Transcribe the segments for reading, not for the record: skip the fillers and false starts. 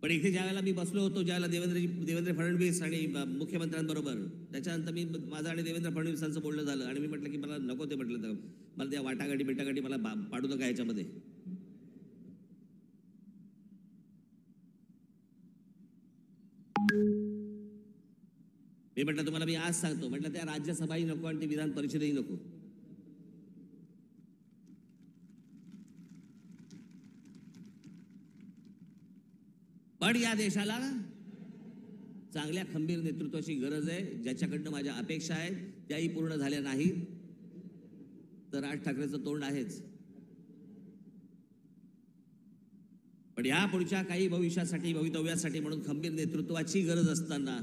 पण इथे ज्यावेळेला मी बसलो होतो, ज्यावेळेला देवेंद्र फडणवीस आणि मुख्यमंत्र्यांबरोबर, त्याच्यानंतर माझं आणि देवेंद्र फडणवीसांचं बोलणं झालं आणि मी म्हटलं की मला नको ते, म्हटलं तर मला त्या वाटाघाटी मला पाडू नका याच्यामध्ये. मी म्हटलं तुम्हाला मी आज सांगतो, म्हटलं त्या राज्यसभाही नको आणि ती विधान परिषदही नको. पण या देशाला चांगल्या खंबीर नेतृत्वाची गरज आहे, ज्याच्याकडनं माझ्या अपेक्षा आहेत त्याही पूर्ण झाल्या नाहीत तर राज ठाकरेंचं तोंड आहेच. पण या पुढच्या काही भवितव्यासाठी म्हणून खंबीर नेतृत्वाची गरज असताना,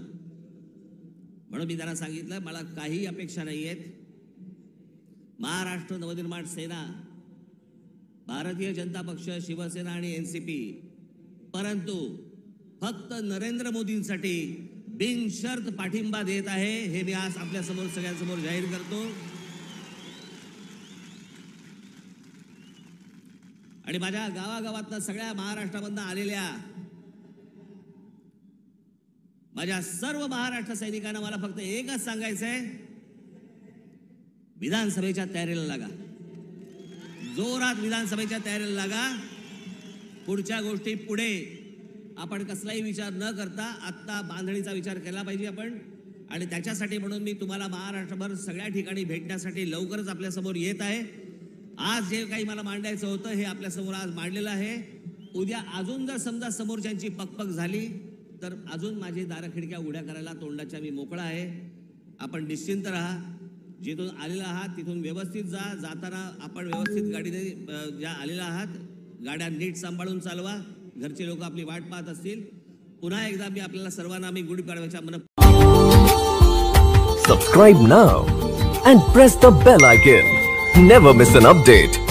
म्हणून मी त्यांना सांगितलं मला काही अपेक्षा नाही आहेत. महाराष्ट्र नवनिर्माण सेना, भारतीय जनता पक्ष, शिवसेना आणि एनसीपी, परंतु फक्त नरेंद्र मोदींसाठी बिनशर्त पाठिंबा देत आहे, हे मी आज आपल्या समोर सगळ्यांसमोर जाहीर करतो. आणि माझ्या गावागावातनं सगळ्या महाराष्ट्रामधनं आलेल्या माझ्या सर्व महाराष्ट्र सैनिकांना मला फक्त एकच सांगायचं आहे, विधानसभेच्या तयारीला लागा, जोरात विधानसभेच्या तयारीला लागा. पुढच्या गोष्टी पुढे आपण कसलाही विचार न करता आत्ता बांधणीचा विचार केला पाहिजे आपण. आणि त्याच्यासाठी म्हणून मी तुम्हाला महाराष्ट्रभर सगळ्या ठिकाणी भेटण्यासाठी लवकरच आपल्यासमोर येत आहे. आज जे काही मला मांडायचं होतं हे आपल्यासमोर आज मांडलेलं आहे. उद्या अजून जर समजा समोरच्यांची पकपक झाली तर अजून माझी दारं खिडक्या उघड्या करायला तोंडाच्या मी मोकळा आहे. आपण निश्चिंत राहा, जिथून आलेला आहात तिथून व्यवस्थित जा. जाताना आपण व्यवस्थित गाडीने ज्या आलेला आहात गाड्या नीट सांभाळून चालवा. घरचे लोक आपली वाट पाहत असतील. पुन्हा एकदा मी आपल्याला सर्वांना मी गुढीपाडव्याच्या Subscribe now and press the bell icon. Never miss an update.